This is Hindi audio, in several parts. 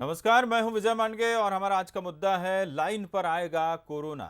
नमस्कार, मैं हूं विजय मांडगे और हमारा आज का मुद्दा है लाइन पर आएगा कोरोना।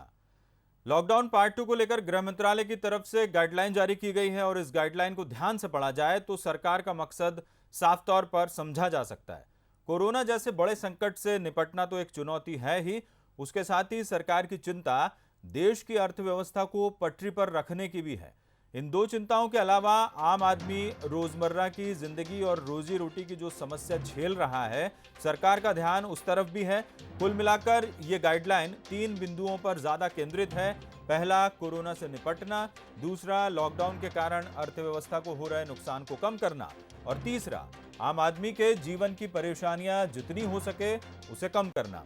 लॉकडाउन पार्ट 2 को लेकर गृह मंत्रालय की तरफ से गाइडलाइन जारी की गई है और इस गाइडलाइन को ध्यान से पढ़ा जाए तो सरकार का मकसद साफ तौर पर समझा जा सकता है। कोरोना जैसे बड़े संकट से निपटना तो एक चुनौती है ही, उसके साथ ही सरकार की चिंता देश की अर्थव्यवस्था को पटरी पर रखने की भी है। इन दो चिंताओं के अलावा आम आदमी रोजमर्रा की जिंदगी और रोजी रोटी की जो समस्या झेल रहा है, सरकार का ध्यान उस तरफ भी है। कुल मिलाकर ये गाइडलाइन 3 बिंदुओं पर ज्यादा केंद्रित है। पहला, कोरोना से निपटना। दूसरा, लॉकडाउन के कारण अर्थव्यवस्था को हो रहे नुकसान को कम करना। और तीसरा, आम आदमी के जीवन की परेशानियां जितनी हो सके उसे कम करना।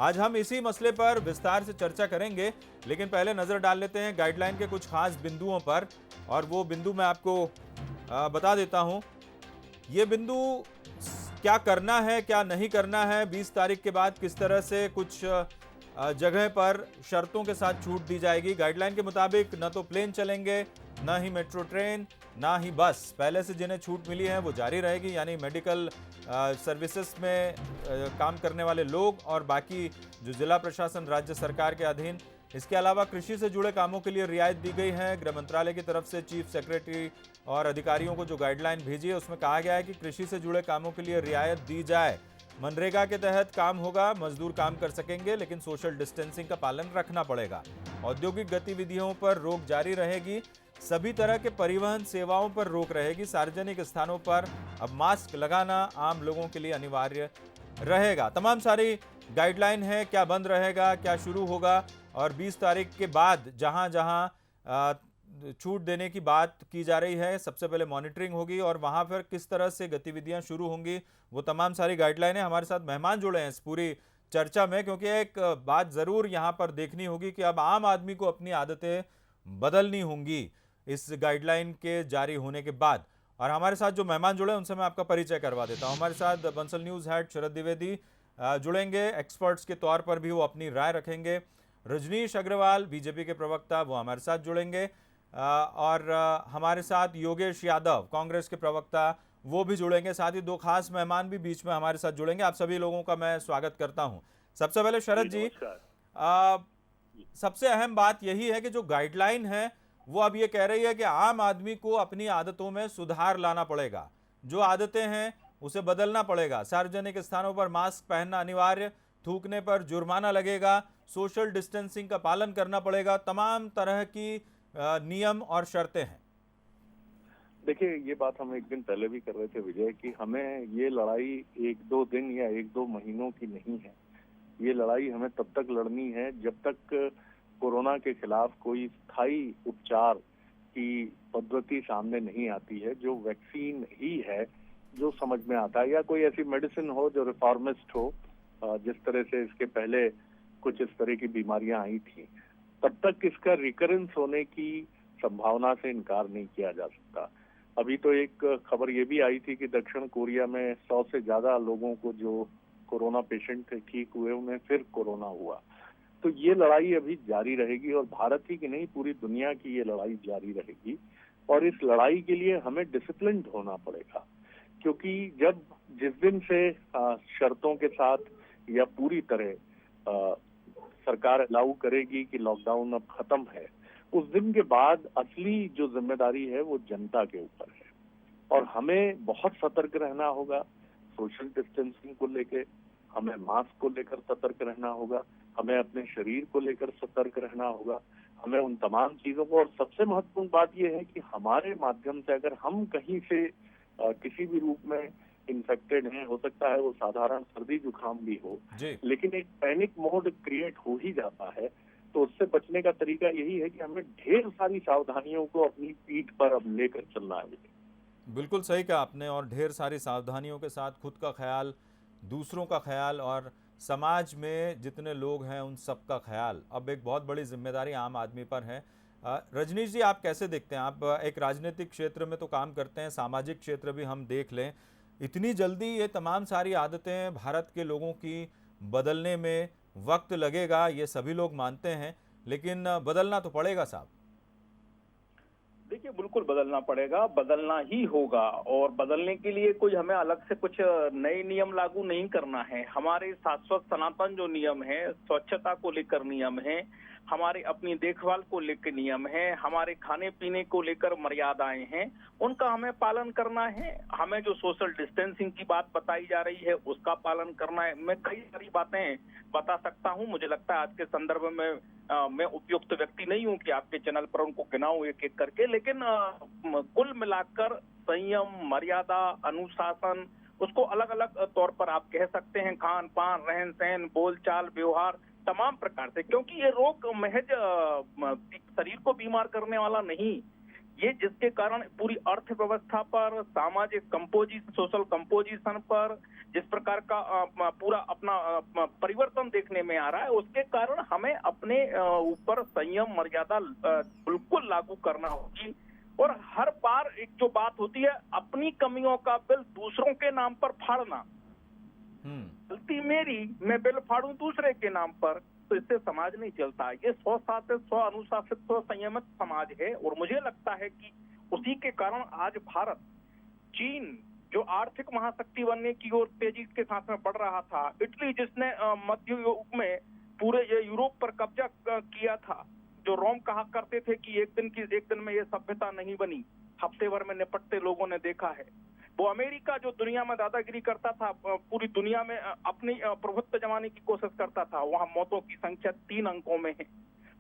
आज हम इसी मसले पर विस्तार से चर्चा करेंगे, लेकिन पहले नजर डाल लेते हैं गाइडलाइन के कुछ खास बिंदुओं पर। और वो बिंदु मैं आपको बता देता हूं। ये बिंदु क्या करना है, क्या नहीं करना है, 20 तारीख के बाद किस तरह से कुछ जगह पर शर्तों के साथ छूट दी जाएगी। गाइडलाइन के मुताबिक न तो प्लेन चलेंगे, न ही मेट्रो ट्रेन, ना ही बस। पहले से जिन्हें छूट मिली है वो जारी रहेगी, यानी मेडिकल सर्विसेज में काम करने वाले लोग और बाकी जो जिला प्रशासन राज्य सरकार के अधीन। इसके अलावा कृषि से जुड़े कामों के लिए रियायत दी गई है। गृह मंत्रालय की तरफ से चीफ सेक्रेटरी और अधिकारियों को जो गाइडलाइन भेजी है उसमें कहा गया है कि कृषि से जुड़े कामों के लिए रियायत दी जाए। मनरेगा के तहत काम होगा, मजदूर काम कर सकेंगे, लेकिन सोशल डिस्टेंसिंग का पालन रखना पड़ेगा। औद्योगिक गतिविधियों पर रोक जारी रहेगी। सभी तरह के परिवहन सेवाओं पर रोक रहेगी। सार्वजनिक स्थानों पर अब मास्क लगाना आम लोगों के लिए अनिवार्य रहेगा। तमाम सारी गाइडलाइन है, क्या बंद रहेगा, क्या शुरू होगा, और 20 तारीख के बाद जहां जहां छूट देने की बात की जा रही है, सबसे पहले मॉनिटरिंग होगी और वहां पर किस तरह से गतिविधियां शुरू होंगी, वो तमाम सारी गाइडलाइनें। हमारे साथ मेहमान जुड़े हैं इस पूरी चर्चा में, क्योंकि एक बात जरूर यहां पर देखनी होगी कि अब आम आदमी को अपनी आदतें बदलनी होंगी इस गाइडलाइन के जारी होने के बाद। और हमारे साथ जो मेहमान जुड़े उनसे मैं आपका परिचय करवा देता हूं। हमारे साथ बंसल न्यूज हेड शरद द्विवेदी जुड़ेंगे, एक्सपर्ट्स के तौर पर भी वो अपनी राय रखेंगे। रजनीश अग्रवाल बीजेपी के प्रवक्ता, वो हमारे साथ जुड़ेंगे। और हमारे साथ योगेश यादव कांग्रेस के प्रवक्ता, वो भी जुड़ेंगे। साथ ही दो खास मेहमान भी बीच में हमारे साथ जुड़ेंगे। आप सभी लोगों का मैं स्वागत करता हूं। सबसे पहले शरद जी, नमस्कार। आ, सबसे अहम बात यही है कि जो गाइडलाइन है वो अब ये कह रही है कि आम आदमी को अपनी आदतों में सुधार लाना पड़ेगा। जो आदतें हैं उसे बदलना पड़ेगा। सार्वजनिक स्थानों पर मास्क पहनना अनिवार्य, थूकने पर जुर्माना लगेगा, सोशल डिस्टेंसिंग का पालन करना पड़ेगा। तमाम तरह की नियम और शर्तें हैं। देखिए, ये बात हम एक दिन पहले भी कर रहे थे विजय, कि हमें ये लड़ाई एक दो दिन या एक दो महीनों की नहीं है। ये लड़ाई हमें तब तक लड़नी है जब तक कोरोना के खिलाफ कोई स्थायी उपचार की पद्धति सामने नहीं आती है। जो वैक्सीन ही है जो समझ में आता है, या कोई ऐसी मेडिसिन हो जो रिफॉर्मिस्ट हो, जिस तरह से इसके पहले कुछ इस तरह की बीमारियां आई थी, तब तक इसका रिकरेंस होने की संभावना से इनकार नहीं किया जा सकता। अभी तो एक खबर ये भी आई थी कि दक्षिण कोरिया में 100 से ज्यादा लोगों को जो कोरोना पेशेंट थे ठीक हुए, उन्हें फिर कोरोना हुआ। तो ये लड़ाई अभी जारी रहेगी और भारत ही की नहीं, पूरी दुनिया की ये लड़ाई जारी रहेगी। और इस लड़ाई के लिए हमें डिसिप्लिन्ड होना पड़ेगा, क्योंकि जब जिस दिन से शर्तों के साथ या पूरी तरह सरकार अलाउ करेगी कि लॉकडाउन अब खत्म है, उस दिन के बाद असली जो जिम्मेदारी है वो जनता के ऊपर है। और हमें बहुत सतर्क रहना होगा। सोशल डिस्टेंसिंग को लेकर, हमें मास्क को लेकर सतर्क रहना होगा, हमें अपने शरीर को लेकर सतर्क रहना होगा, हमें उन तमाम चीजों को। और सबसे महत्वपूर्ण बात यह है कि हमारे माध्यम से अगर हम कहीं से किसी भी रूप में इन्फेक्टेड हैं, हो सकता है वो साधारण सर्दी जुकाम भी हो, जी, लेकिन एक पैनिक मोड क्रिएट हो ही जाता है। तो उससे बचने का तरीका यही है कि हमें ढेर सारी सावधानियों को अपनी पीठ पर अब लेकर चलना है। बिल्कुल सही कहा आपने। और ढेर सारी सावधानियों के साथ खुद का ख्याल, दूसरों का ख्याल और समाज में जितने लोग हैं उन सब का ख्याल, अब एक बहुत बड़ी जिम्मेदारी आम आदमी पर है। रजनीश जी, आप कैसे देखते हैं? आप एक राजनीतिक क्षेत्र में तो काम करते हैं, सामाजिक क्षेत्र भी हम देख लें, इतनी जल्दी ये तमाम सारी आदतें भारत के लोगों की बदलने में वक्त लगेगा, ये सभी लोग मानते हैं, लेकिन बदलना तो पड़ेगा साहब। देखिए, देखिए, बिल्कुल बदलना पड़ेगा, बदलना ही होगा। और बदलने के लिए कोई हमें अलग से कुछ नए नियम लागू नहीं करना है। हमारे शाश्वत सनातन जो नियम है, स्वच्छता को लेकर नियम है, हमारे अपनी देखभाल को लेकर नियम है, हमारे खाने पीने को लेकर मर्यादाएं हैं, उनका हमें पालन करना है। हमें जो सोशल डिस्टेंसिंग की बात बताई जा रही है उसका पालन करना है। मैं कई सारी बातें बता सकता हूं। मुझे लगता है आज के संदर्भ में मैं उपयुक्त व्यक्ति नहीं हूं कि आपके चैनल पर उनको गिनाऊं एक एक करके, लेकिन कुल मिलाकर संयम, मर्यादा, अनुशासन, उसको अलग अलग तौर पर आप कह सकते हैं, खान पान, रहन सहन, बोलचाल, व्यवहार, तमाम प्रकार से। क्योंकि ये रोग महज शरीर को बीमार करने वाला नहीं, ये जिसके कारण पूरी अर्थव्यवस्था पर, सामाजिक कंपोजिशन, सोशल कंपोजिशन पर जिस प्रकार का पूरा अपना परिवर्तन देखने में आ रहा है, उसके कारण हमें अपने ऊपर संयम, मर्यादा बिल्कुल लागू करना होगी। और हर बार एक जो बात होती है, अपनी कमियों का बिल दूसरों के नाम पर फाड़ना, गलती मेरी, मैं बिल फाड़ूं दूसरे के नाम पर, तो इससे समाज नहीं चलता। ये 100 100 अनुशासित, 100 संयमित समाज है। और मुझे लगता है कि उसी के कारण आज भारत, चीन जो आर्थिक महाशक्ति बनने की ओर तेजी के साथ में बढ़ रहा था, इटली जिसने मध्य युग में पूरे ये यूरोप पर कब्जा किया था, जो रोम कहा करते थे कि एक दिन में ये सभ्यता नहीं बनी, हफ्ते भर में निपटते लोगों ने देखा है। वो अमेरिका जो दुनिया में दादागिरी करता था, पूरी दुनिया में अपनी प्रभुत्व जमाने की कोशिश करता था, वहां मौतों की संख्या 3 अंकों में है।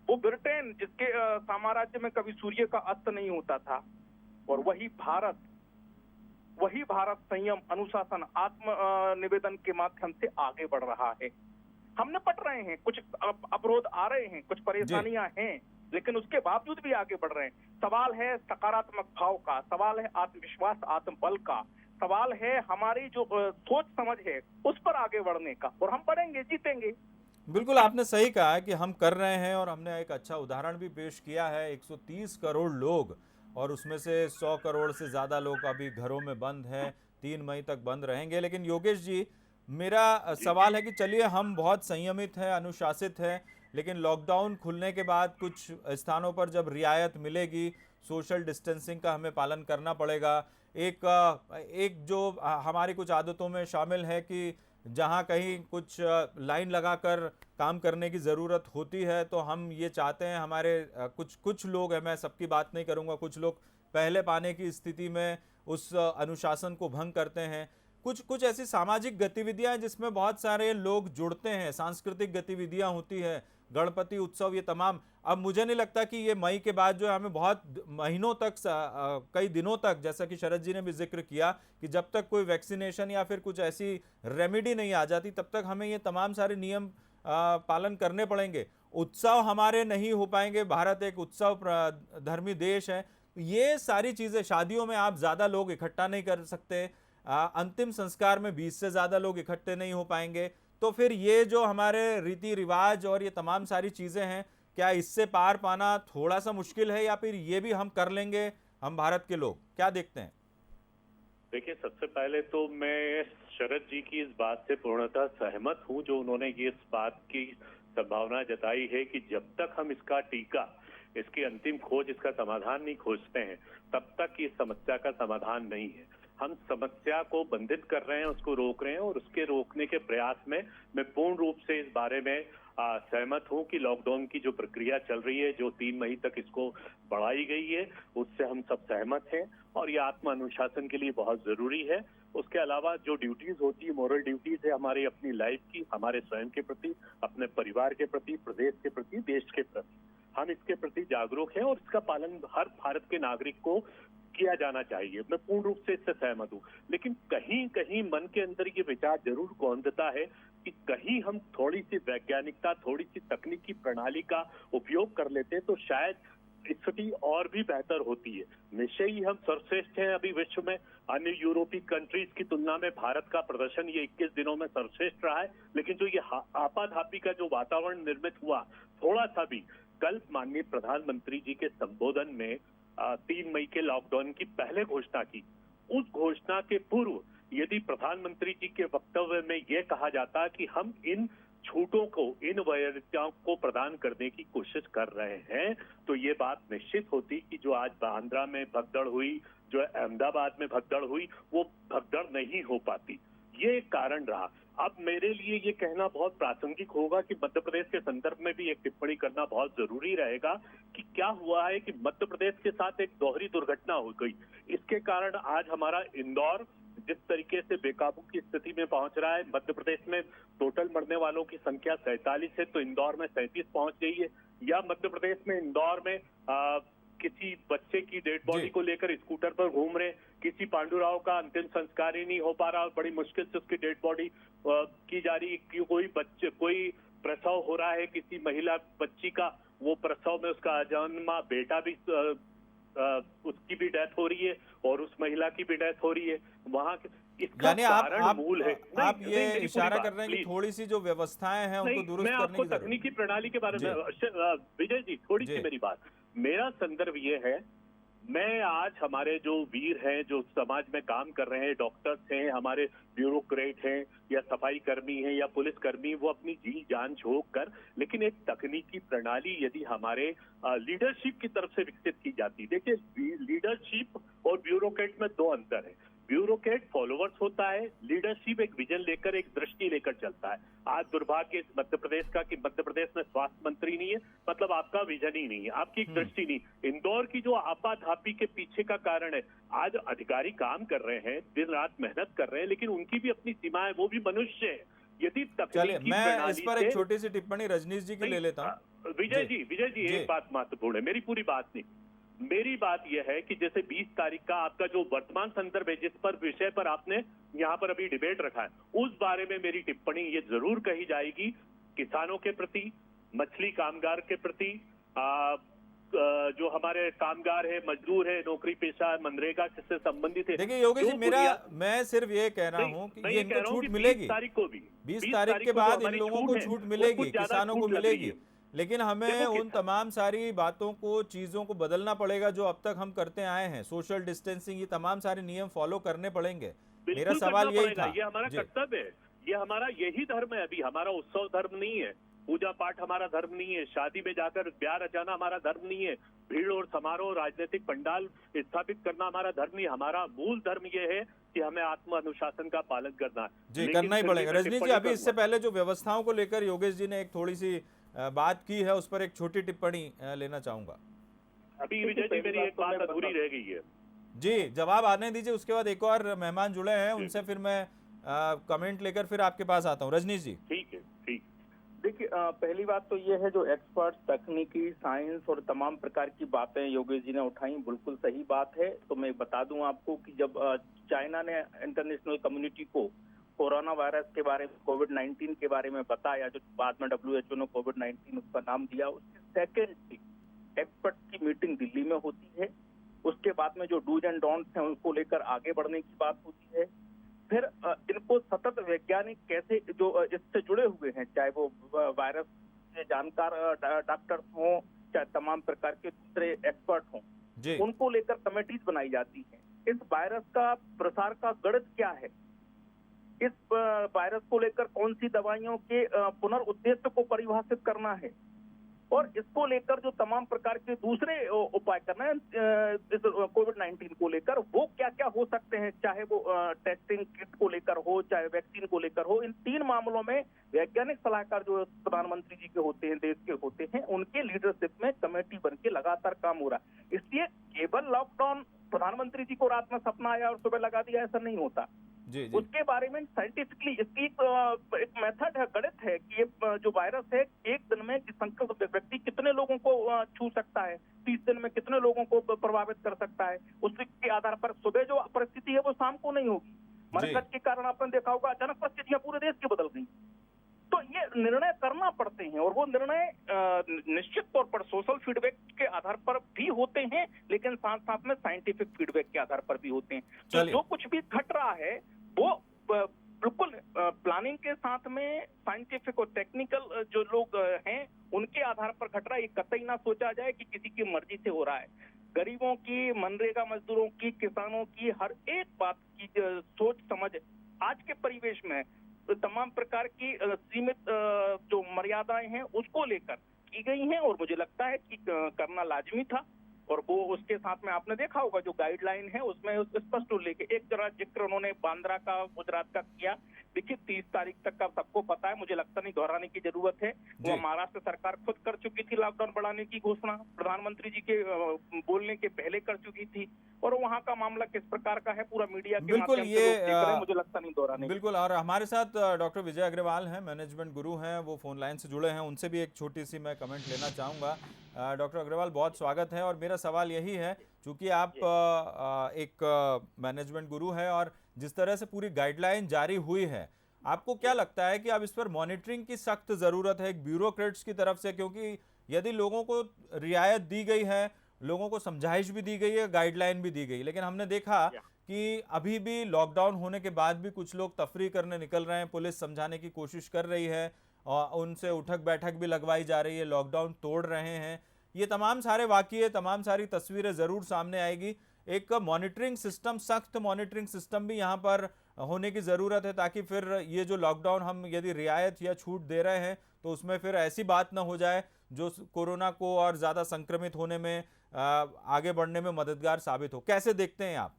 वो ब्रिटेन जिसके साम्राज्य में कभी सूर्य का अस्त नहीं होता था। और वही भारत संयम, अनुशासन, आत्म निवेदन के माध्यम से आगे बढ़ रहा है। हम निपट रहे हैं, कुछ अवरोध आ रहे हैं, कुछ परेशानियां हैं, लेकिन उसके बावजूद भी आगे बढ़ रहे हैं। सवाल है सकारात्मक भाव का, सवाल है आत्मविश्वास, आत्मबल का, सवाल है हमारी जो सोच समझ है उस पर आगे बढ़ने का। और हम बढ़ेंगे, जीतेंगे। बिल्कुल आपने सही कहा कि हम कर रहे हैं और हमने एक अच्छा उदाहरण भी पेश किया है। 130 करोड़ लोग और उसमें से 100 करोड़ से ज़्यादा लोग अभी घरों में बंद हैं, 3 मई तक बंद रहेंगे। लेकिन योगेश जी, मेरा सवाल है कि चलिए हम बहुत संयमित हैं, अनुशासित हैं, लेकिन लॉकडाउन खुलने के बाद कुछ स्थानों पर जब रियायत मिलेगी, सोशल डिस्टेंसिंग का हमें पालन करना पड़ेगा। एक जो हमारी कुछ आदतों में शामिल है कि जहाँ कहीं कुछ लाइन लगाकर काम करने की ज़रूरत होती है, तो हम ये चाहते हैं, हमारे कुछ लोग हैं, मैं सबकी बात नहीं करूँगा, कुछ लोग पहले पाने की स्थिति में उस अनुशासन को भंग करते हैं। कुछ ऐसी सामाजिक गतिविधियां हैं जिसमें बहुत सारे लोग जुड़ते हैं, सांस्कृतिक गतिविधियां होती है, गणपति उत्सव, ये तमाम। अब मुझे नहीं लगता कि ये मई के बाद जो है हमें बहुत महीनों तक, कई दिनों तक, जैसा कि शरद जी ने भी जिक्र किया कि जब तक कोई वैक्सीनेशन या फिर कुछ ऐसी रेमेडी नहीं आ जाती, तब तक हमें ये तमाम सारे नियम पालन करने पड़ेंगे। उत्सव हमारे नहीं हो पाएंगे, भारत एक उत्सव धर्मी देश है। ये सारी चीज़ें, शादियों में आप ज़्यादा लोग इकट्ठा नहीं कर सकते, अंतिम संस्कार में 20 से ज़्यादा लोग इकट्ठे नहीं हो पाएंगे। तो फिर ये जो हमारे रीति रिवाज और ये तमाम सारी चीज़ें हैं, क्या इससे पार पाना थोड़ा सा मुश्किल है, या फिर ये भी हम कर लेंगे, हम भारत के लोग? क्या देखते हैं? देखिए, सबसे पहले तो मैं शरद जी की इस बात से पूर्णतः सहमत हूं, जो उन्होंने ये इस बात की संभावना जताई है कि जब तक हम इसका टीका, इसकी अंतिम खोज, इसका समाधान नहीं खोजते हैं, तब तक इस समस्या का समाधान नहीं है। हम समस्या को बंधित कर रहे हैं, उसको रोक रहे हैं, और उसके रोकने के प्रयास में मैं पूर्ण रूप से इस बारे में सहमत हूं कि लॉकडाउन की जो प्रक्रिया चल रही है, जो 3 मई तक इसको बढ़ाई गई है, उससे हम सब सहमत हैं और ये आत्म अनुशासन के लिए बहुत जरूरी है। उसके अलावा जो ड्यूटीज होती है, मोरल ड्यूटीज है हमारी अपनी लाइफ की, हमारे स्वयं के प्रति, अपने परिवार के प्रति, प्रदेश के प्रति, देश के प्रति, हम इसके प्रति जागरूक हैं और इसका पालन हर भारत के नागरिक को किया जाना चाहिए। मैं पूर्ण रूप से इससे सहमत हूँ, लेकिन कहीं कहीं मन के अंदर ये विचार जरूर कौंधता है कि कहीं हम थोड़ी सी वैज्ञानिकता, थोड़ी सी तकनीकी प्रणाली का उपयोग कर लेते तो शायद स्थिति और भी बेहतर होती है। निश्चय ही हम सर्वश्रेष्ठ हैं अभी विश्व में, अन्य यूरोपीय कंट्रीज की तुलना में भारत का प्रदर्शन ये 21 दिनों में सर्वश्रेष्ठ रहा है। लेकिन जो ये आपाधापी का जो वातावरण निर्मित हुआ, थोड़ा सा भी, कल माननीय प्रधानमंत्री जी के संबोधन में 3 मई के लॉकडाउन की पहले घोषणा की, उस घोषणा के पूर्व यदि प्रधानमंत्री जी के वक्तव्य में यह कहा जाता कि हम इन छूटों को, इन वैधताओं को प्रदान करने की कोशिश कर रहे हैं, तो ये बात निश्चित होती कि जो आज बांद्रा में भगदड़ हुई, जो अहमदाबाद में भगदड़ हुई, वो भगदड़ नहीं हो पाती। ये एक कारण रहा। अब मेरे लिए ये कहना बहुत प्रासंगिक होगा कि मध्य प्रदेश के संदर्भ में भी एक टिप्पणी करना बहुत जरूरी रहेगा कि क्या हुआ है कि मध्य प्रदेश के साथ एक दोहरी दुर्घटना हो गई। इसके कारण आज हमारा इंदौर जिस तरीके से बेकाबू की स्थिति में पहुंच रहा है, मध्य प्रदेश में टोटल मरने वालों की संख्या 47 है तो इंदौर में 37 पहुंच गई है, या मध्य प्रदेश में इंदौर में किसी बच्चे की डेड बॉडी को लेकर स्कूटर पर घूम रहे, किसी पांडुराव का अंतिम संस्कार ही नहीं हो पा रहा और बड़ी मुश्किल से उसकी डेड बॉडी की जा रही, कोई प्रसव हो रहा है किसी महिला बच्ची का, वो प्रसव में उसका अजन्मा बेटा भी उसकी भी डेथ हो रही है और उस महिला की भी डेथ हो रही है। वहां इसका कारण मूल है। आप ये इशारा कर रहे हैं कि थोड़ी सी जो व्यवस्थाएं हैं उनको दुरुस्त मैं करने आपको की जरूरत है। तकनीकी प्रणाली के बारे में विजय जी थोड़ी सी मेरी बात, मेरा संदर्भ ये है, मैं आज हमारे जो वीर हैं जो समाज में काम कर रहे हैं, डॉक्टर्स हैं, हमारे ब्यूरोक्रेट हैं या सफाई कर्मी हैं या पुलिस कर्मी, वो अपनी जी जान झोंक कर, लेकिन एक तकनीकी प्रणाली यदि हमारे लीडरशिप की तरफ से विकसित की जाती। देखिए, लीडरशिप और ब्यूरोक्रेट में दो अंतर है। ब्यूरोक्रेट फॉलोवर्स होता है, लीडरशिप एक विजन लेकर, एक दृष्टि लेकर चलता है। आज दुर्भाग्य इस मध्य प्रदेश का कि मध्य प्रदेश में स्वास्थ्य मंत्री नहीं है, मतलब आपका विजन ही नहीं है, आपकी एक दृष्टि नहीं। इंदौर की जो आपाधापी के पीछे का कारण है, आज अधिकारी काम कर रहे हैं, दिन रात मेहनत कर रहे हैं, लेकिन उनकी भी अपनी सीमाएं, वो भी मनुष्य है। यदि चलिए, मैं इस पर एक छोटी सी टिप्पणी रजनीश जी की ले लेता हूँ। विजय जी एक बात महत्वपूर्ण है, मेरी पूरी बात नहीं, मेरी बात यह है कि जैसे 20 तारीख का आपका जो वर्तमान संदर्भ है, जिस पर विषय पर आपने यहाँ पर अभी डिबेट रखा है, उस बारे में मेरी टिप्पणी ये जरूर कही जाएगी, किसानों के प्रति, मछली कामगार के प्रति, जो हमारे कामगार है, मजदूर है, नौकरी पेशा है, मनरेगा से संबंधित है। देखिए योगेश जी, मैं सिर्फ ये कह रहा हूँ कि ये इनको छूट मिलेगी 20 तारीख को भी, 20 तारीख के बाद इन लोगों को छूट मिलेगी, किसानों को मिलेगी, लेकिन हमें उन तमाम सारी बातों को, चीजों को बदलना पड़ेगा जो अब तक हम करते आए हैं। सोशल डिस्टेंसिंग, ये तमाम सारे नियम फॉलो करने पड़ेंगे। मेरा सवाल यही था। ये हमारा कर्तव्य है, ये हमारा यही धर्म है। अभी हमारा उत्सव धर्म नहीं है, पूजा पाठ हमारा धर्म नहीं है, शादी में जाकर ब्याह रचाना हमारा धर्म नहीं है, भीड़ और समारोह, राजनीतिक पंडाल स्थापित करना हमारा धर्म नहीं। हमारा मूल धर्म ये है कि हमें आत्म अनुशासन का पालन करना है। जी, करना ही पड़ेगा। रजनीश जी, अभी इससे पहले जो व्यवस्थाओं को लेकर योगेश जी ने एक थोड़ी सी बात की है, उस पर एक छोटी टिप्पणी लेना चाहूंगा। अभी विजय जी मेरी एक बात अधूरी रह गई है। जी, जवाब आने दीजिए, उसके बाद एक और मेहमान जुड़े हैं, उनसे फिर मैं कमेंट लेकर फिर आपके पास आता हूँ। रजनीश जी। ठीक है, ठीक। देखिए, पहली बात तो ये है, जो एक्सपर्ट, तकनीकी, साइंस और तमाम प्रकार की बातें योगेश जी ने उठाई, बिल्कुल सही बात है। तो मैं बता दूं आपको कि जब चाइना ने इंटरनेशनल कम्युनिटी को कोरोना वायरस के बारे में, कोविड-19 के बारे में बताया, जो बाद में WHO ने कोविड-19 उसका नाम दिया, उसके सेकेंड डे एक्सपर्ट की मीटिंग दिल्ली में होती है। उसके बाद में जो डूज एंड डोंट्स हैं उनको लेकर आगे बढ़ने की बात होती है। फिर इनको सतत वैज्ञानिक कैसे जो इससे जुड़े हुए हैं, चाहे वो वायरस के जानकार डॉक्टर्स हों, चाहे तमाम प्रकार के दूसरे एक्सपर्ट हों, उनको लेकर कमेटीज बनाई जाती हैं। इस वायरस का प्रसार का गणित क्या है, इस वायरस को लेकर कौन सी दवाइयों के पुनर्उद्देश्य को परिभाषित करना है, और इसको लेकर जो तमाम प्रकार के दूसरे उपाय करना है इस कोविड-19 को लेकर, वो क्या क्या हो सकते हैं, चाहे वो टेस्टिंग किट को लेकर हो, चाहे वैक्सीन को लेकर हो। इन 3 मामलों में वैज्ञानिक सलाहकार जो प्रधानमंत्री जी के होते हैं, देश के होते हैं, उनके लीडरशिप में कमेटी बन के लगातार काम हो रहा है। इसलिए केवल लॉकडाउन, प्रधानमंत्री जी को रात में सपना आया और सुबह लगा दिया, ऐसा नहीं होता। जी। उसके बारे में साइंटिफिकली इसकी एक मेथड है, गणित है कि ये जो वायरस है, एक दिन में संक्रमित व्यक्ति कितने लोगों को छू सकता है, 30 दिन में कितने लोगों को प्रभावित कर सकता है। उसके आधार पर सुबह जो परिस्थिति है वो शाम को नहीं होगी। मरकज के कारण आपने देखा होगा, अचानक परिस्थितियां पूरे देश की बदल गई। तो ये निर्णय करना पड़ते हैं, और वो निर्णय निश्चित तौर पर सोशल फीडबैक के आधार पर भी होते हैं, लेकिन साथ साथ में साइंटिफिक फीडबैक के आधार पर भी होते हैं। तो जो कुछ भी घट रहा है वो बिल्कुल प्लानिंग के साथ में साइंटिफिक और टेक्निकल जो लोग हैं उनके आधार पर घट रहा है। ये कतई ना सोचा जाए कि किसी की मर्जी से हो रहा है। गरीबों की, मनरेगा मजदूरों की, किसानों की, हर एक बात की सोच समझ आज के परिवेश में तमाम प्रकार की सीमित जो मर्यादाएं हैं उसको लेकर की गई हैं, और मुझे लगता है कि करना लाजमी था। और वो उसके साथ में आपने देखा होगा जो गाइडलाइन है उसमें स्पष्ट उल्लेख है। एक जरा जिक्र उन्होंने बांद्रा का, गुजरात का किया। देखिए 30 तारीख तक का सबको पता है, मुझे लगता नहीं दोहराने की जरूरत है। वो महाराष्ट्र सरकार खुद कर चुकी थी लॉकडाउन बढ़ाने की घोषणा, प्रधानमंत्री जी के बोलने के पहले कर चुकी थी, और वहाँ का मामला किस प्रकार का है पूरा मीडिया के बिल्कुल माध्यम से लोग देख रहे हैं, मुझे लगता नहीं दोहराने की। बिल्कुल। और हमारे साथ डॉक्टर विजय अग्रवाल हैं, मैनेजमेंट गुरु हैं, वो फोन लाइन से जुड़े हैं, उनसे भी एक छोटी सी मैं कमेंट लेना चाहूँगा। डॉक्टर अग्रवाल, बहुत स्वागत है। और मेरा सवाल यही है, चूंकि आप एक मैनेजमेंट गुरु हैं और जिस तरह से पूरी गाइडलाइन जारी हुई है, आपको क्या लगता है कि अब इस पर मॉनिटरिंग की सख्त ज़रूरत है एक ब्यूरोक्रेट्स की तरफ से? क्योंकि यदि लोगों को रियायत दी गई है, लोगों को समझाइश भी दी गई है, गाइडलाइन भी दी गई, लेकिन हमने देखा कि अभी भी लॉकडाउन होने के बाद भी कुछ लोग तफरीह करने निकल रहे हैं, पुलिस समझाने की कोशिश कर रही है और उनसे उठक बैठक भी लगवाई जा रही है, लॉकडाउन तोड़ रहे हैं। ये तमाम सारे वाक़ये, तमाम सारी तस्वीरें ज़रूर सामने आएगी। एक मॉनिटरिंग सिस्टम, सख्त मॉनिटरिंग सिस्टम भी यहाँ पर होने की ज़रूरत है, ताकि फिर ये जो लॉकडाउन हम यदि रियायत या छूट दे रहे हैं तो उसमें फिर ऐसी बात ना हो जाए जो कोरोना को और ज़्यादा संक्रमित होने में, आगे बढ़ने में मददगार साबित हो। कैसे देखते हैं आप?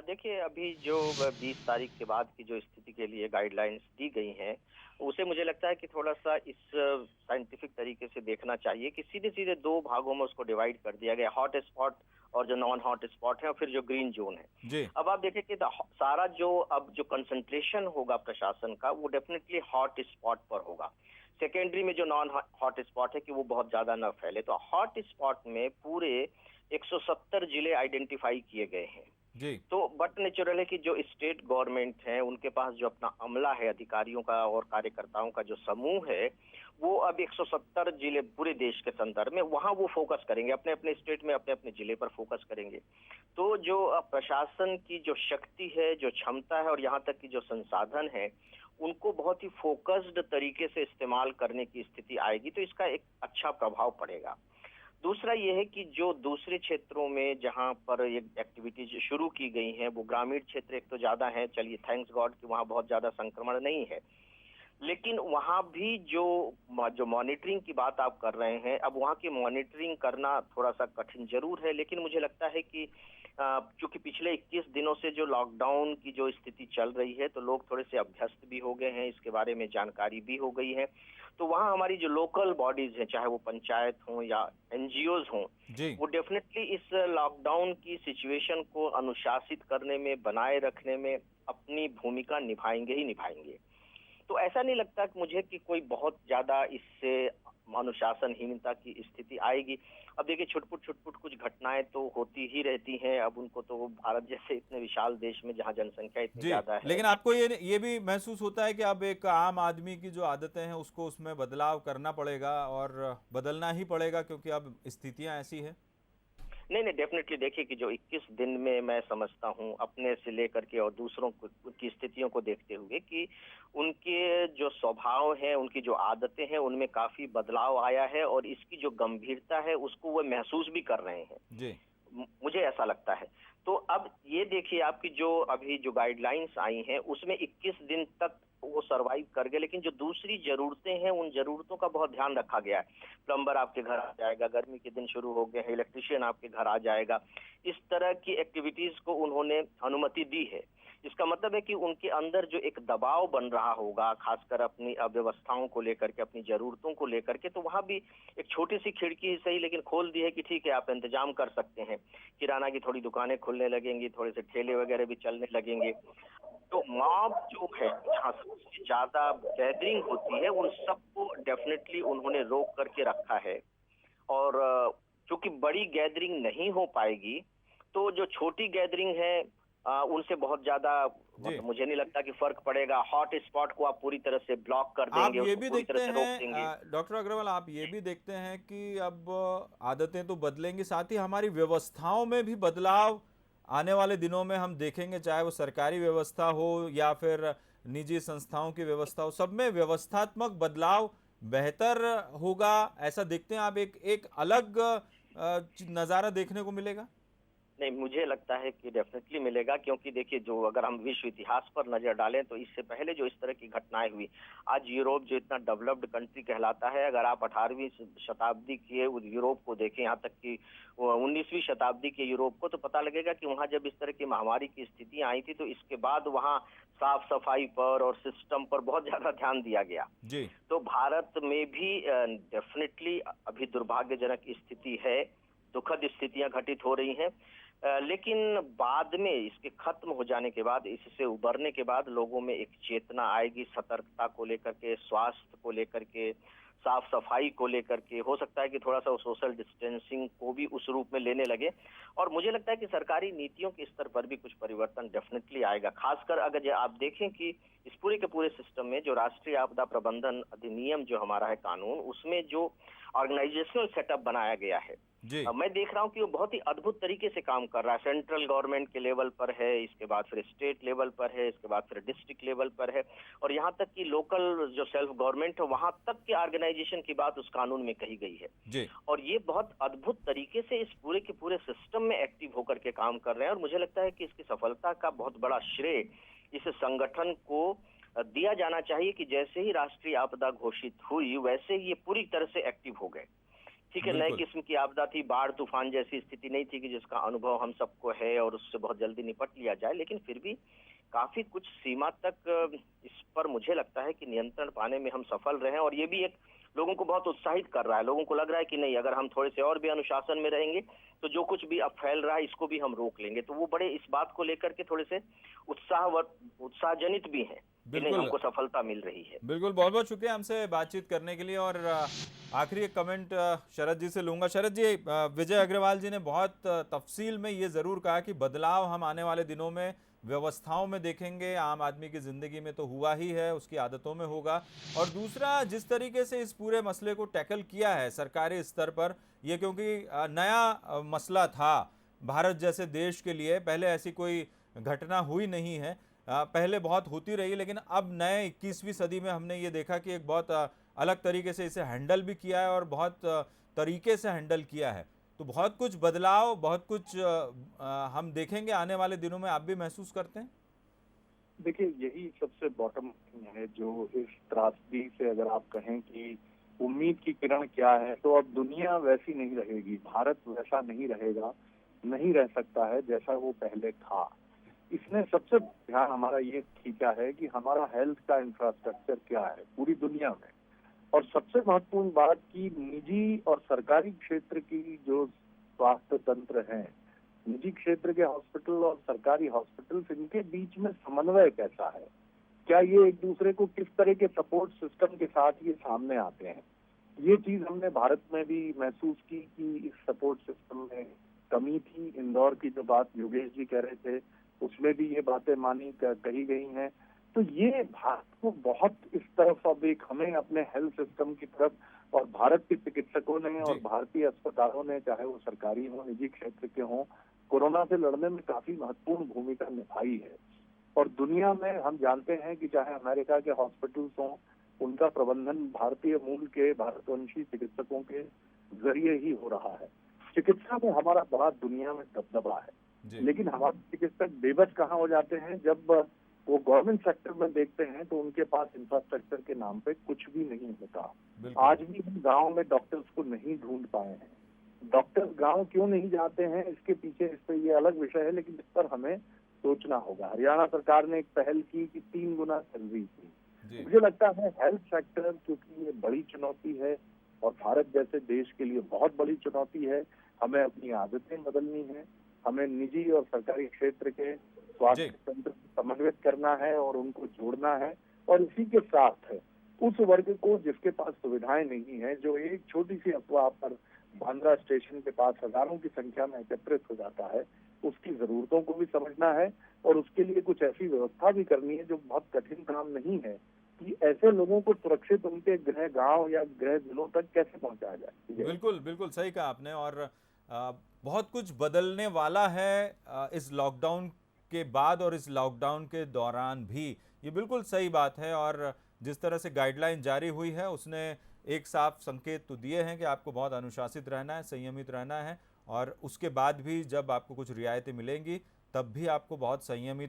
देखिए, अभी जो 20 तारीख के बाद की जो स्थिति के लिए गाइडलाइंस दी गई हैं, उसे मुझे लगता है कि थोड़ा सा इस साइंटिफिक तरीके से देखना चाहिए कि सीधे सीधे दो भागों में उसको डिवाइड कर दिया गया, हॉट स्पॉट और जो नॉन हॉट स्पॉट है, और फिर जो ग्रीन जोन है जी। अब आप देखें कि सारा जो अब जो कंसंट्रेशन होगा प्रशासन का, वो डेफिनेटली हॉट स्पॉट पर होगा। सेकेंडरी में जो नॉन हॉट स्पॉट है कि वो बहुत ज्यादा न फैले। तो हॉट स्पॉट में पूरे 170 जिले आइडेंटिफाई किए गए हैं जी। तो बट नेचुरल है कि जो स्टेट गवर्नमेंट है, उनके पास जो अपना अमला है, अधिकारियों का और कार्यकर्ताओं का जो समूह है, वो अब 170 जिले पूरे देश के संदर्भ में वहां वो फोकस करेंगे, अपने अपने स्टेट में अपने अपने जिले पर फोकस करेंगे। तो जो प्रशासन की जो शक्ति है, जो क्षमता है और यहाँ तक कि जो संसाधन है, उनको बहुत ही फोकस्ड तरीके से इस्तेमाल करने की स्थिति आएगी, तो इसका एक अच्छा प्रभाव पड़ेगा। दूसरा ये है कि जो दूसरे क्षेत्रों में जहां पर ये एक्टिविटीज शुरू की गई हैं, वो ग्रामीण क्षेत्र एक तो ज्यादा है, चलिए थैंक्स गॉड कि वहां बहुत ज्यादा संक्रमण नहीं है, लेकिन वहां भी जो मॉनिटरिंग की बात आप कर रहे हैं, अब वहां की मॉनिटरिंग करना थोड़ा सा कठिन जरूर है, लेकिन मुझे लगता है कि क्योंकि पिछले 21 दिनों से जो लॉकडाउन की जो स्थिति चल रही है, तो लोग थोड़े से अभ्यस्त भी हो गए हैं, इसके बारे में जानकारी भी हो गई है। तो वहाँ हमारी जो लोकल बॉडीज हैं, चाहे वो पंचायत हों या एनजीओज हों, वो डेफिनेटली इस लॉकडाउन की सिचुएशन को अनुशासित करने में, बनाए रखने में अपनी भूमिका निभाएंगे ही निभाएंगे। तो ऐसा नहीं लगता कि मुझे कि कोई बहुत ज्यादा इससे अनुशासनहीनता की स्थिति आएगी। अब देखिए, छुटपुट कुछ घटनाएं तो होती ही रहती हैं। अब उनको तो भारत जैसे इतने विशाल देश में जहां जनसंख्या इतनी ज्यादा है, लेकिन आपको ये भी महसूस होता है कि अब एक आम आदमी की जो आदतें हैं उसको उसमें बदलाव करना पड़ेगा और बदलना ही पड़ेगा, क्योंकि अब स्थितियां ऐसी है? नहीं, डेफिनेटली देखिए कि जो 21 दिन में मैं समझता हूँ अपने से लेकर के और दूसरों की स्थितियों को देखते हुए कि उनके जो स्वभाव है, उनकी जो आदतें हैं, उनमें काफी बदलाव आया है और इसकी जो गंभीरता है उसको वो महसूस भी कर रहे हैं जी। मुझे ऐसा लगता है। तो अब ये देखिए, आपकी जो अभी जो गाइडलाइंस आई हैं उसमें 21 दिन तक वो सरवाइव कर गए, लेकिन जो दूसरी जरूरतें हैं उन जरूरतों का बहुत ध्यान रखा गया है। प्लम्बर आपके घर आ जाएगा, गर्मी के दिन शुरू हो गए हैं, इलेक्ट्रिशियन आपके घर आ जाएगा, इस तरह की एक्टिविटीज को उन्होंने अनुमति दी है। इसका मतलब है कि उनके अंदर जो एक दबाव बन रहा होगा, खासकर अपनी व्यवस्थाओं को लेकर के, अपनी जरूरतों को लेकर के, तो वहां भी एक छोटी सी खिड़की ही सही लेकिन खोल दी है कि ठीक है, आप इंतजाम कर सकते हैं। किराना की थोड़ी दुकानें खुलने लगेंगी, थोड़े से ठेले वगैरह भी चलने लगेंगे। तो मॉब जो है, जहाँ सबसे ज्यादा गैदरिंग होती है, उन सबको डेफिनेटली उन्होंने रोक करके रखा है। और चूंकि बड़ी गैदरिंग नहीं हो पाएगी, तो जो छोटी गैदरिंग है उनसे बहुत ज्यादा मुझे नहीं लगता कि फर्क पड़ेगा। हॉट स्पॉट को आप पूरी तरह से ब्लॉक कर देंगे, आप ये भी देखते हैं डॉक्टर अग्रवाल, आप ये भी देखते हैं कि अब आदतें तो बदलेंगी, साथ ही हमारी व्यवस्थाओं में भी बदलाव आने वाले दिनों में हम देखेंगे, चाहे वो सरकारी व्यवस्था हो या फिर निजी संस्थाओं की व्यवस्था हो, सब में व्यवस्थात्मक बदलाव बेहतर होगा, ऐसा देखते हैं आप? एक अलग नज़ारा देखने को मिलेगा? नहीं, मुझे लगता है कि डेफिनेटली मिलेगा, क्योंकि देखिए, जो अगर हम विश्व इतिहास पर नजर डालें तो इससे पहले जो इस तरह की घटनाएं हुई, आज यूरोप जो इतना डेवलप्ड कंट्री कहलाता है, अगर आप 18वीं शताब्दी के उस यूरोप को देखें, यहाँ तक कि 19वीं शताब्दी के यूरोप को, तो पता लगेगा कि वहाँ जब इस तरह की महामारी की स्थितियां आई थी तो इसके बाद वहाँ साफ सफाई पर और सिस्टम पर बहुत ज्यादा ध्यान दिया गया। जी। तो भारत में भी डेफिनेटली अभी दुर्भाग्यजनक स्थिति है, दुखद स्थितियां घटित हो रही हैं। लेकिन बाद में इसके खत्म हो जाने के बाद, इससे उबरने के बाद लोगों में एक चेतना आएगी, सतर्कता को लेकर के, स्वास्थ्य को लेकर के, साफ सफाई को लेकर के। हो सकता है कि थोड़ा सा सोशल डिस्टेंसिंग को भी उस रूप में लेने लगे, और मुझे लगता है कि सरकारी नीतियों के स्तर पर भी कुछ परिवर्तन डेफिनेटली आएगा। खासकर अगर आप देखें कि इस पूरे के पूरे सिस्टम में जो राष्ट्रीय आपदा प्रबंधन अधिनियम जो हमारा है कानून, उसमें जो ऑर्गेनाइजेशनल सेटअप बनाया गया है, जी। मैं देख रहा हूँ कि वो बहुत ही अद्भुत तरीके से काम कर रहा है। सेंट्रल गवर्नमेंट के लेवल पर है, इसके बाद फिर स्टेट लेवल पर है, इसके बाद फिर डिस्ट्रिक्ट लेवल पर है, और यहाँ तक कि लोकल जो सेल्फ गवर्नमेंट है वहां तक के ऑर्गेनाइजेशन की बात उस कानून में कही गई है। जी। और ये बहुत अद्भुत तरीके से इस पूरे के पूरे सिस्टम में एक्टिव होकर के काम कर रहे हैं, और मुझे लगता है कि इसकी सफलता का बहुत बड़ा श्रेय इस संगठन को दिया जाना चाहिए कि जैसे ही राष्ट्रीय आपदा घोषित हुई वैसे ही ये पूरी तरह से एक्टिव हो गए। ठीक है, नए किस्म की आपदा थी, बाढ़ तूफान जैसी स्थिति नहीं थी कि जिसका अनुभव हम सबको है और उससे बहुत जल्दी निपट लिया जाए, लेकिन फिर भी काफी कुछ सीमा तक इस पर मुझे लगता है कि नियंत्रण पाने में हम सफल रहे हैं, और ये भी एक लोगों को बहुत उत्साहित कर रहा है। लोगों को लग रहा है कि नहीं, अगर हम थोड़े से और भी अनुशासन में रहेंगे तो जो कुछ भी अब फैल रहा है इसको भी हम रोक लेंगे। तो वो बड़े इस बात को लेकर के थोड़े से उत्साहजनित भी हैं कि नहीं, हमको सफलता मिल रही है। बिल्कुल, बहुत बहुत शुक्रिया हमसे बातचीत करने के लिए। और आखिरी एक कमेंट शरद जी से लूंगा। शरद जी, विजय अग्रवाल जी ने बहुत तफसील में ये जरूर कहा कि बदलाव हम आने वाले दिनों में व्यवस्थाओं में देखेंगे, आम आदमी की जिंदगी में तो हुआ ही है, उसकी आदतों में होगा। और दूसरा, जिस तरीके से इस पूरे मसले को टैकल किया है सरकारी स्तर पर, ये क्योंकि नया मसला था भारत जैसे देश के लिए, पहले ऐसी कोई घटना हुई नहीं है, पहले बहुत होती रही, लेकिन अब नए 21वीं सदी में हमने ये देखा कि एक बहुत अलग तरीके से इसे हैंडल भी किया है और बहुत तरीके से हैंडल किया है। तो बहुत कुछ बदलाव, बहुत कुछ हम देखेंगे आने वाले दिनों में। आप भी महसूस करते हैं? देखिए, यही सबसे बॉटम है जो इस त्रासदी से, अगर आप कहें कि उम्मीद की किरण क्या है, तो अब दुनिया वैसी नहीं रहेगी, भारत वैसा नहीं रहेगा, नहीं रह सकता है जैसा वो पहले था। इसने सबसे ध्यान हमारा ये खींचा है कि हमारा हेल्थ का इंफ्रास्ट्रक्चर क्या है पूरी दुनिया में, और सबसे महत्वपूर्ण बात की निजी और सरकारी क्षेत्र की जो स्वास्थ्य तंत्र है, निजी क्षेत्र के हॉस्पिटल और सरकारी हॉस्पिटल, इनके बीच में समन्वय कैसा है, क्या ये एक दूसरे को किस तरह के सपोर्ट सिस्टम के साथ ये सामने आते हैं। ये चीज हमने भारत में भी महसूस की कि इस सपोर्ट सिस्टम में कमी थी। इंदौर की जो बात योगेश जी कह रहे थे, उसमें भी ये बातें कही गई हैं। तो ये भारत को बहुत इस तरफ, अब एक हमें अपने हेल्थ सिस्टम की तरफ, और भारत के चिकित्सकों ने और भारतीय अस्पतालों ने, चाहे वो सरकारी हो निजी क्षेत्र के हों, कोरोना से लड़ने में काफी महत्वपूर्ण भूमिका निभाई है। और दुनिया में हम जानते हैं कि चाहे अमेरिका के हॉस्पिटल्स हों, उनका प्रबंधन भारतीय मूल के भारतवंशी चिकित्सकों के जरिए ही हो रहा है। चिकित्सा में हमारा बड़ा दुनिया में दबदबा है, लेकिन हमारे चिकित्सक बेबस कहाँ हो जाते हैं जब वो गवर्नमेंट सेक्टर में देखते हैं तो उनके पास इंफ्रास्ट्रक्चर के नाम पे कुछ भी नहीं होता। आज भी हम गाँव में डॉक्टर्स को नहीं ढूंढ पाए हैं। डॉक्टर्स गांव क्यों नहीं जाते हैं, इसके पीछे, इस पर ये अलग विषय है, लेकिन इस पर हमें सोचना होगा। हरियाणा सरकार ने एक पहल की कि 3 गुना सैलरी थी। मुझे लगता है हेल्थ सेक्टर, क्योंकि ये बड़ी चुनौती है और भारत जैसे देश के लिए बहुत बड़ी चुनौती है, हमें अपनी आदतें बदलनी है, हमें निजी और सरकारी क्षेत्र के स्वास्थ्य तंत्र समन्वित करना है और उनको जोड़ना है। और इसी के साथ उस वर्ग को जिसके पास सुविधाएं नहीं है, जो एक छोटी सी अफवाह पर बांद्रा स्टेशन के पास हजारों की संख्या में एकत्रित हो जाता है, उसकी जरूरतों को भी समझना है और उसके लिए कुछ ऐसी व्यवस्था भी करनी है जो बहुत कठिन काम नहीं है, कि ऐसे लोगों को सुरक्षित उनके गृह गांव या गृह जिलों तक कैसे पहुंचाया जाए। बिल्कुल बिल्कुल सही कहा आपने। और बहुत कुछ बदलने वाला है इस लॉकडाउन के बाद और इस लॉकडाउन के दौरान भी, ये बिल्कुल सही बात है। और जिस तरह से गाइडलाइन जारी हुई है उसने एक साफ संकेत तो दिए हैं कि आपको बहुत अनुशासित रहना है, संयमित रहना है और उसके बाद भी जब आपको कुछ रियायतें मिलेंगी तब भी आपको बहुत संयम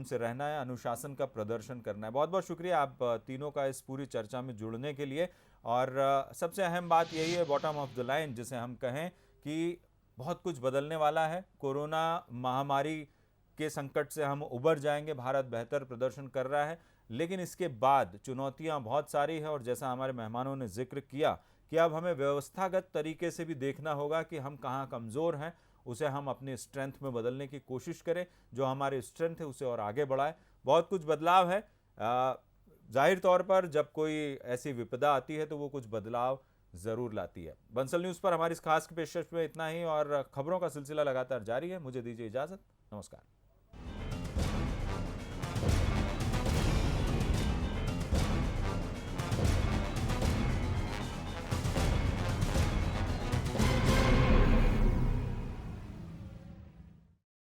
से रहना है, अनुशासन का प्रदर्शन करना है। बहुत बहुत शुक्रिया आप तीनों का इस पूरी चर्चा में जुड़ने के लिए। और सबसे अहम बात यही है, बॉटम ऑफ द लाइन जिसे हम कहें, कि बहुत कुछ बदलने वाला है। कोरोना महामारी के संकट से हम उबर जाएंगे, भारत बेहतर प्रदर्शन कर रहा है, लेकिन इसके बाद चुनौतियां बहुत सारी है। और जैसा हमारे मेहमानों ने जिक्र किया कि अब हमें व्यवस्थागत तरीके से भी देखना होगा कि हम कहाँ कमज़ोर हैं, उसे हम अपनी स्ट्रेंथ में बदलने की कोशिश करें, जो हमारी स्ट्रेंथ है उसे और आगे बढ़ाएं। बहुत कुछ बदलाव है। जाहिर तौर पर जब कोई ऐसी विपदा आती है तो वो कुछ बदलाव ज़रूर लाती है। बंसल न्यूज़ पर हमारी इस खास पेशकश में इतना ही, और खबरों का सिलसिला लगातार जारी है। मुझे दीजिए इजाज़त। नमस्कार।